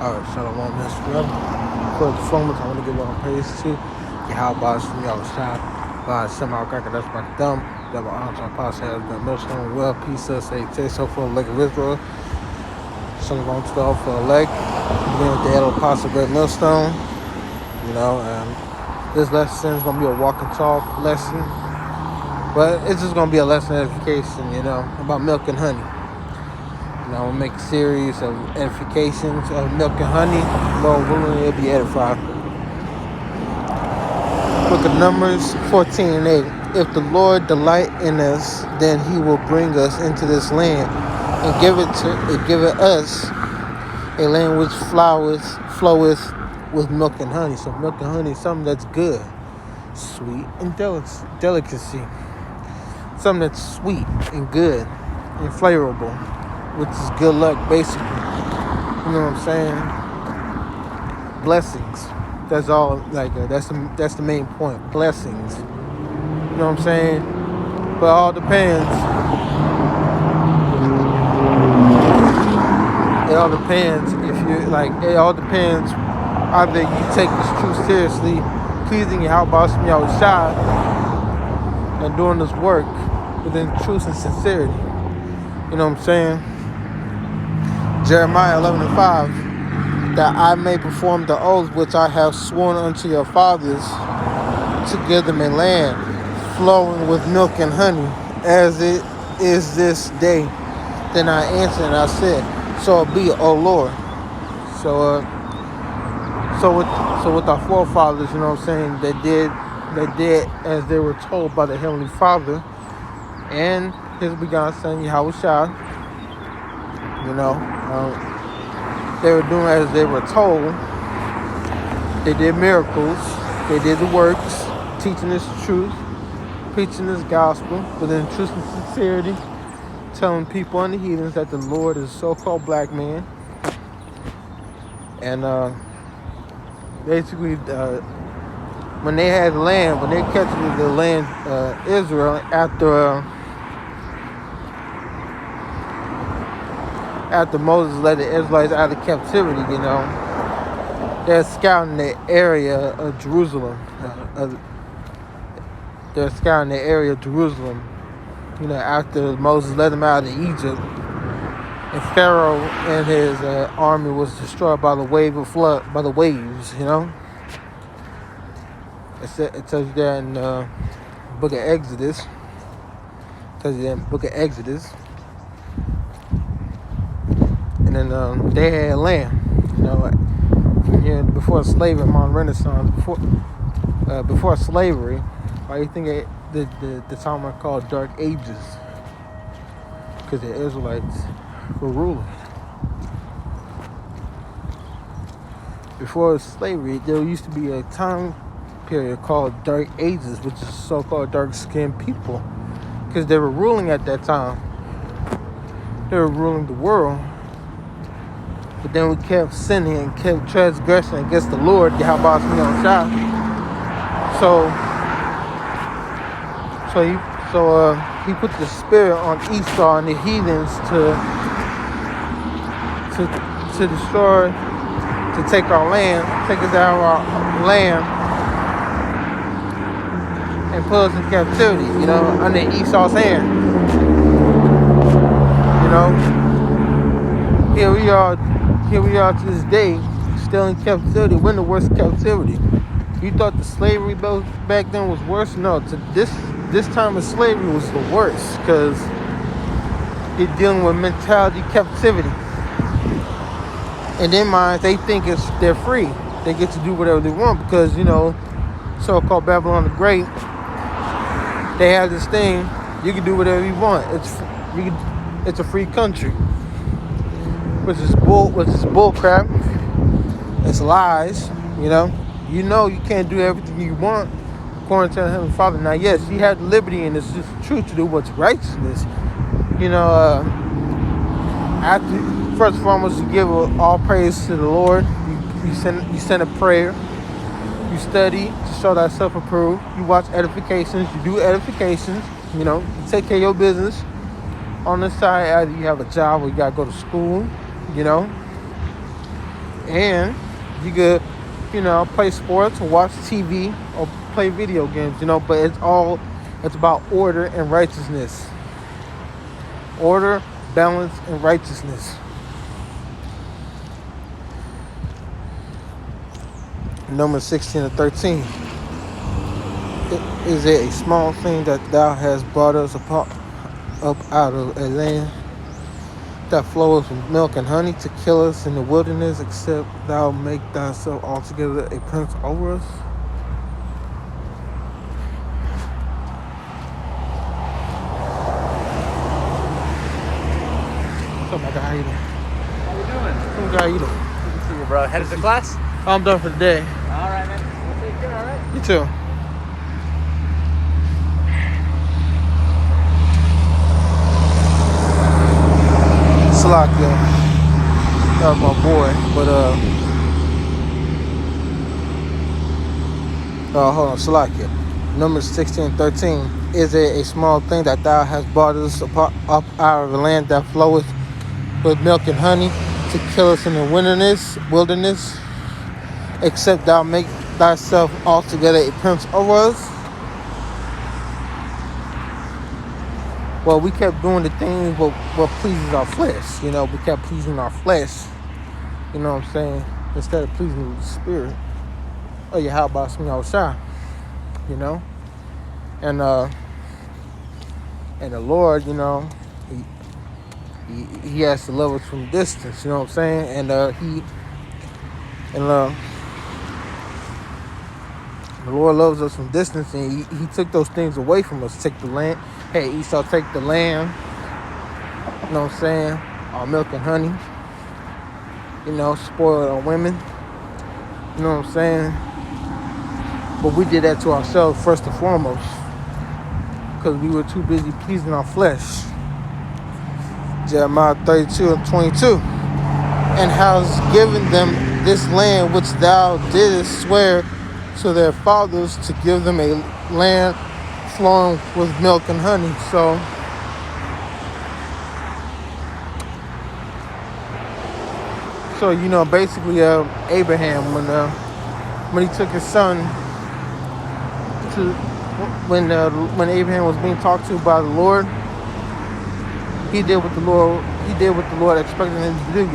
Alright, Shalom, Israel. First and foremost, I want to give all praise to Yahweh from Yahushua. By Shema Cracker, that's my thumb. That my arms, my apostle has been millstone. Well, peace, us, a taste so for the leg of Israel. Shalom to the all for the leg. Beginning with the head of apostle, great millstone. And this lesson is going to be a walk and talk lesson. But it's just going to be a lesson edification, about milk and honey. I'm going to make a series of edifications of milk and honey. Lord willing, it'll be edified. Book of Numbers 14:8. If the Lord delight in us, then he will bring us into this land and give it us a land which floweth with milk and honey. So milk and honey is something that's good, sweet, and delicacy. Something that's sweet and good and flavorable, which is good luck, basically. You know what I'm saying? Blessings. That's all. That's the main point. Blessings. You know what I'm saying? But it all depends. It all depends if you like. It all depends. Either you take this truth seriously, pleasing Yahweh Shai, and doing this work within truth and sincerity. You know what I'm saying? Jeremiah 11:5, that I may perform the oath which I have sworn unto your fathers to give them a land flowing with milk and honey, as it is this day. Then I answered and I said, so it be, O Lord. So with our forefathers, you know what I'm saying, they did as they were told by the Heavenly Father and His begotten Son Yahushua. They were doing as they were told. They did miracles. They did the works, teaching this truth, preaching this gospel within truth and sincerity, telling people and the heathens that the Lord is a so-called black man. And basically, when they had land, when they captured the land, Israel, after Moses led the Israelites out of captivity, they're scouting the area of Jerusalem. After Moses led them out of Egypt, and Pharaoh and his army was destroyed by the waves. It tells you that in the book of Exodus. And then they had land, before slavery, modern Renaissance, before slavery. Why do you think the time I called Dark Ages? Because the Israelites were ruling. Before slavery, there used to be a time period called Dark Ages, which is so-called dark-skinned people, because they were ruling at that time. They were ruling the world. But then we kept sinning and kept transgressing against the Lord, Yahweh Shai. So he put the spirit on Esau and the heathens to destroy, to take our land, take us out of our land, and put us in captivity, under Esau's hand. Here we are to this day, still in captivity. We're in the worst captivity. You thought the slavery back then was worse? No, this time of slavery was the worst, because they're dealing with mentality captivity. In their minds, they think they're free. They get to do whatever they want because, so-called Babylon the Great, they have this thing, you can do whatever you want. It's a free country. Which is bull crap. It's lies, You can't do everything you want according to the Heavenly Father. Now, yes, you have liberty and it's just true to do what's righteousness. After, first and foremost, you give all praise to the Lord. You send a prayer. You study to show thyself approved. You watch edifications. You do edifications. You take care of your business. On the side, either you have a job or you gotta go to school. and you could, play sports or watch TV or play video games, but it's about order and righteousness. Order, balance, and righteousness. Number 16 and 13. Is it a small thing that thou hast brought us up out of a land that flows with milk and honey to kill us in the wilderness, except thou make thyself altogether a prince over us? What's up, my guy? How you doing? How you doing? Good, how you doing? Good to see you, bro. Headed to class? I'm done for the day. All right, man. We'll take care, all right? You too. Salakia. That was my boy. But, hold on. Salakia. Numbers 16 and 13. Is it a small thing that thou hast brought us up out of the land that floweth with milk and honey to kill us in the wilderness, except thou make thyself altogether a prince over us? Well, we kept doing the things what pleases our flesh. We kept pleasing our flesh. You know what I'm saying? Instead of pleasing the spirit. Oh yeah, how about some outside? And the Lord, he has to love us from distance. You know what I'm saying? And the Lord loves us from distance, and he took those things away from us. Take the land. Hey, Esau, take the land. You know what I'm saying? Our milk and honey. Spoil our women. You know what I'm saying? But we did that to ourselves first and foremost, because we were too busy pleasing our flesh. Jeremiah 32 and 22. And hast given them this land which thou didst swear to their fathers to give them a land flowing with milk and honey. So basically, Abraham, when he took his son to, when Abraham was being talked to by the Lord, he did what the Lord expected him to do.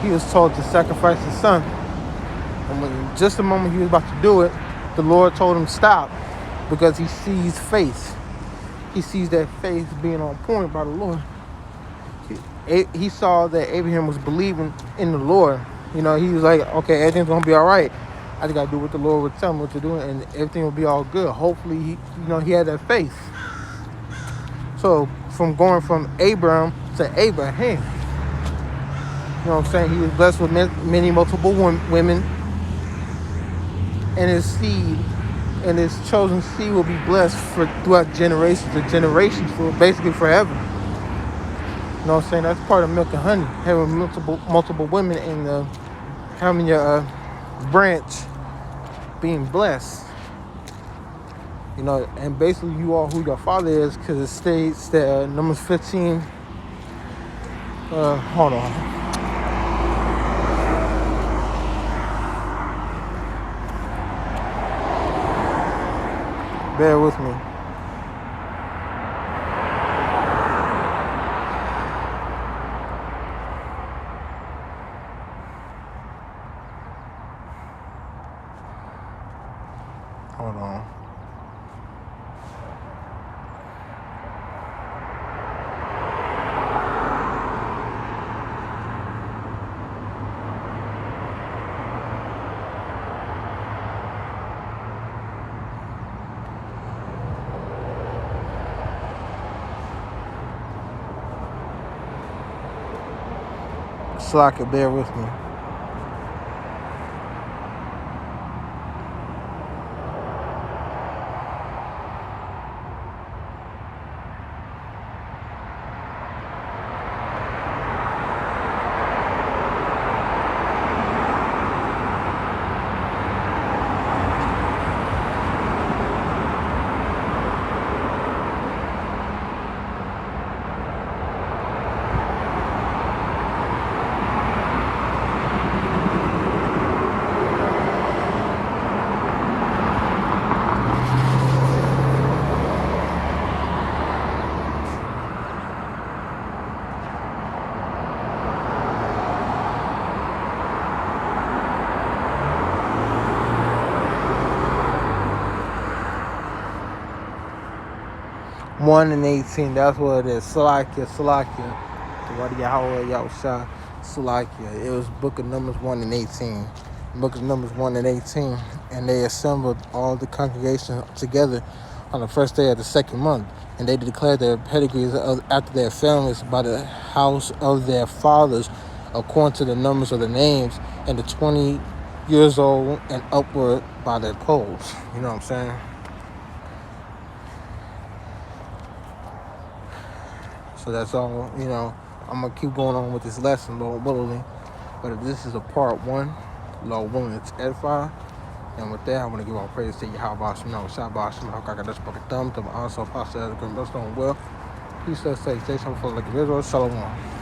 He was told to sacrifice his son, and when just the moment he was about to do it, the Lord told him stop, because he sees faith. He sees that faith being on point by the Lord. He saw that Abraham was believing in the Lord. He was like, okay, everything's gonna be all right. I just gotta do what the Lord would tell me what to do, and everything will be all good. Hopefully, he had that faith. So from going from Abram to Abraham, you know what I'm saying? He was blessed with many multiple women, and his seed and his chosen seed will be blessed throughout generations to generations, for basically forever. You know what I'm saying? That's part of milk and honey, having multiple women and having your branch being blessed. And basically you are who your father is, because it states that Numbers 15. Hold on. Bear with me. Hold on. Slacker, bear with me. 1 and 18. That's what it is. Salakia. Wadi Yahweh Yahusha. Salakia. It was Book of Numbers 1 and 18. Book of Numbers 1 and 18. And they assembled all the congregation together on the first day of the second month. And they declared their pedigrees after their families by the house of their fathers, according to the numbers of the names, and the 20 years old and upward by their polls. You know what I'm saying? So that's all, I'm going to keep going on with this lesson, Lord willing. But if this is a part 1, Lord willing, it's edify. And with that, I want to give all praise to Yahweh Shemel, Shabbat Shemel, Kakadosh Baruch Hu, to my also Pastor Ezra, Green Bustone, well. Peace, let's say, stay some for like Israel, Shalom.